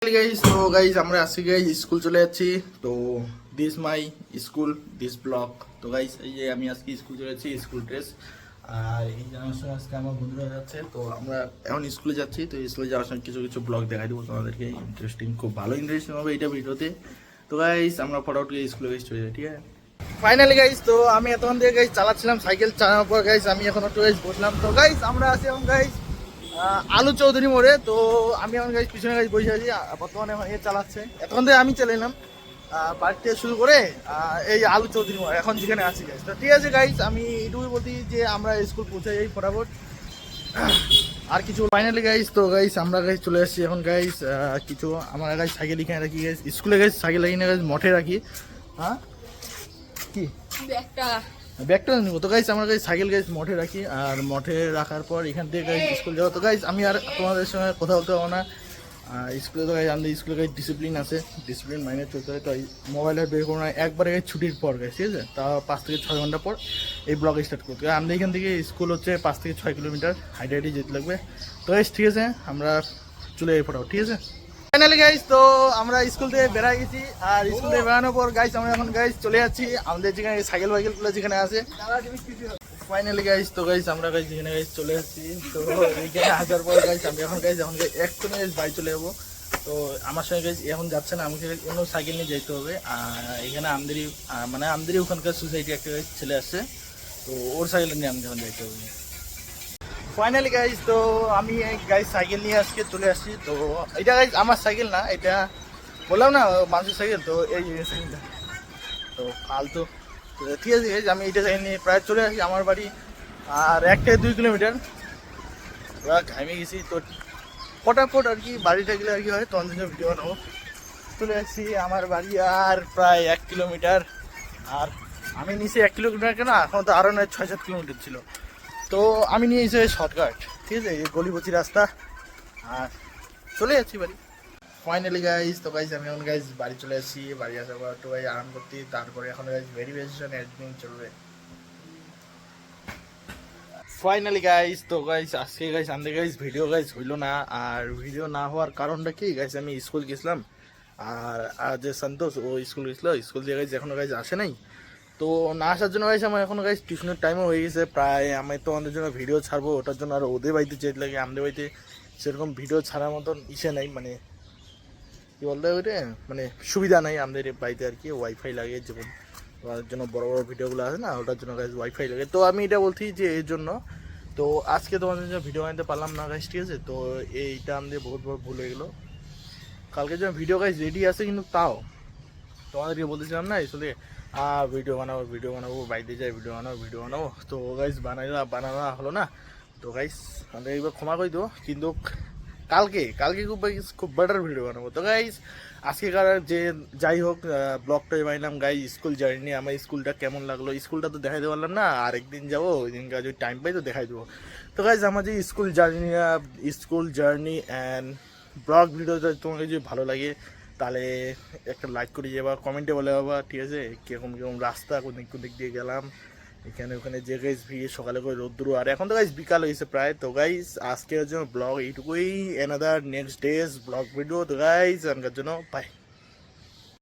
Guys তো guys আমরা আজকে গাইস স্কুল চলে যাচ্ছি। তো this my school this block. তো গাইস এই যে আমি আজকে স্কুল চলে যাচ্ছি, স্কুল ড্রেস। আর এই জানার সময় আজকে আমার বন্ধুরা যাচ্ছে, তো আমরা এখন স্কুলে যাচ্ছি। তো স্কুলে যাওয়ার সময় কিছু কিছু ব্লগ দেখাই দেবো তোমাদেরকে, ইন্টারেস্টিং, খুব ভালো ইন্টারেস্টিং হবে এইটা ভিডিওতে। তো গাইস আমরা ফটোফট গিয়ে স্কুলে গাইস চলে যাই, ঠিক আছে। ফাইনালি গাইস তো আমি এতক্ষণ দিয়ে গাইস চালাচ্ছিলাম, সাইকেল চালানোর পর গাইস আমি এখন একটু গাইস বসলাম। তো গাইস আমরা আছি এখন গাইস আলু চৌধুরী মোড়ে। তো আমি এখন গাইজ পিছনে গাইজ বসে আছি, বর্তমানে এ চালাচ্ছে। এতক্ষণ থেকে আমি চালাইলাম বাড়ি থেকে শুরু করে এই আলু চৌধুরী মোড় এখন যেখানে আছি গাইজ। তো ঠিক আছে গাইজ, আমি এটুকুই বলছি যে আমরা স্কুল পৌঁছে যাই ফটাফট, আর কিছু ফাইনালি গাইজ। তো গাইজ আমরা গাইজ চলে আসছি এখন গাইজ। কিছু আমার গাইজ সাইকেল এখানে রাখি গাইজ, স্কুলে গাইজ সাইকেল এখানে গাইজ মঠে রাখি। হ্যাঁ কি ব্যাগটা নিব। তো গাইস আমরা গাইস সাইকেল গাইস মঠে রাখি, আর মঠে রাখার পর এখান থেকে গাইস স্কুল যাবো। তো গাইস আমি আর তোমাদের সঙ্গে কথা বলতে পারবো না। স্কুলে তো গাইস আমাদের স্কুলে গাইস ডিসিপ্লিন আছে, ডিসিপ্লিন মাইনে চলতে হয়। তো মোবাইলে বের করবো না একবারে গাইস ছুটির পর গাইস, ঠিক আছে। তা 5 থেকে 6 ঘন্টা পর এই ব্লগ স্টার্ট করতে হবে। আমাদের এখান থেকে স্কুল হচ্ছে 5 থেকে 6 কিলোমিটার, হাইটে হাইটে যেতে লাগবে। তো গাইস ঠিক আছে, আমরা চলে যাই ফটাফট, ঠিক আছে। ফাইনালি গাইস তো আমরা স্কুল থেকে বেড়াই গেছি, আর স্কুল থেকে বেড়ানোর পর গাইস আমরা এখন গাইস চলে যাচ্ছি আমাদের যেখানে সাইকেল গুলো যেখানে আছে। ফাইনালি গাইস তো গাইস আমরা গাইস যেখানে গাইস চলে যাচ্ছি। তো এইখানে আসার পর গাইস আমি এখন গাইস এক্ষুনি বাড়ি চলে যাবো। তো আমার সঙ্গে গাইস এখন যাচ্ছে না, আমাকে অন্য সাইকেল নিয়ে যেতে হবে। এখানে আমাদেরই মানে আমাদেরই ওখানকার সোসাইটি একটা গাইস ছেলে আসছে, তো ওর সাইকেল নিয়ে আমি যখন যাইতে হবে। ফাইনালি গাইজ তো আমি গাইজ সাইকেল নিয়ে আজকে চলে আসছি। তো এটা গাইজ আমার সাইকেল না, এটা বললাম না মানুষের সাইকেল। তো এই সাইকেলটা তো ফালতু। ঠিক আছে গাইজ, আমি এইটা সাইকেল নিয়ে প্রায় চলে আসি আমার বাড়ি, আর 1 থেকে 2 কিলোমিটার। ওরা ঘামে গেছি, তো ফটাফট আর কি বাড়িটা গেলে আর কি হয় তখন ভিডিও বানাবো। চলে আসছি আমার বাড়ি, আর প্রায় 1 কিলোমিটার। আর আমি নিচে 1 কিলোমিটার কেন, এখন তো আরও নয় 6-7 কিলোমিটার ছিল। তো আমি নিয়ে এসে শর্টকাট, ঠিক আছে, এই গলিপচি রাস্তা, আর চলে যাচ্ছি বাড়ি। ফাইনালি গাইজ তো গাইজ আমি এখন গাইজ বাড়ি চলে আসছি। বাড়ি আসার পর একটু গাইজ আরাম করতে, তারপরে এখন গাইজ ভেরিফিকেশন একদিন চলবে। ফাইনালি গাইজ তো গাইজ আজকে গাইজ আমাদের গাইজ ভিডিও গাইজ হইলো না। আর ভিডিও না হওয়ার কারণটা কি গাইজ, আমি স্কুল গেছিলাম, আর যে সন্তোষ ও স্কুল গেছিলো, স্কুল দিয়ে গাইজ এখনো গাইজ আসে নাই। তো না আসার জন্য গাইছে আমার এখন গাইস টিউশনের টাইমও হয়ে গেছে প্রায়। আমি তো আমাদের জন্য ভিডিও ছাড়বো, ওটার জন্য আর ওদের বাড়িতে যেতে লাগে। আমাদের বাড়িতে সেরকম ভিডিও ছাড়ার মতন ইসে নাই, মানে কী বলতে ওইটা, মানে সুবিধা নাই আমাদের বাড়িতে আর কি। ওয়াইফাই লাগে, যেমন ওটার জন্য বড় বড় ভিডিওগুলো আছে না, ওটার জন্য গাইস ওয়াইফাই লাগে। তো আমি এটা বলছি যে এর জন্য তো আজকে তোমাদের জন্য ভিডিও বানাতে পারলাম না গাইস, ঠিক আছে। তো এইটা আমাদের বহুত বড় ভুল হয়ে গেলো। কালকে জন্য ভিডিও গাইস রেডি আছে, কিন্তু তাও তোমাদেরকে বলতেছিলাম না আসলে ভিডিও বানাবো বাইরে যাই ভিডিও বানাবো। তো গাইস বানানো হলো না। তো গাইস আমাদের একবার ক্ষমা করে দিও, কিন্তু কালকে খুব বেটার ভিডিও বানাবো। তো গাইস আজকেকার যে যাই হোক ব্লগটা বানালাম গাইস স্কুল জার্নি, আমার স্কুলটা কেমন লাগলো। স্কুলটা তো দেখাইতে পারলাম না, আরেকদিন যাবো, ওই দিনকে যদি টাইম পাই তো দেখাই দেবো। তো গাইস আমার যে school journey and blog video তোমাকে যদি ভালো লাগে তাহলে একটা লাইক করে যাবা, কমেন্টে বলে যাবা, ঠিক আছে, কীরকম রাস্তা, কোন দিক দিয়ে গেলাম, এখানে ওখানে যে গাইজ ভিড়, সকালে করে রোদ্দুর, আর এখন তো গাইজ বিকাল হয়েছে প্রায়। তো গাইজ আজকের জন্য ব্লগ এইটুকুই, another next days blog video. তো গাইজ এখনকার জন্য বাই।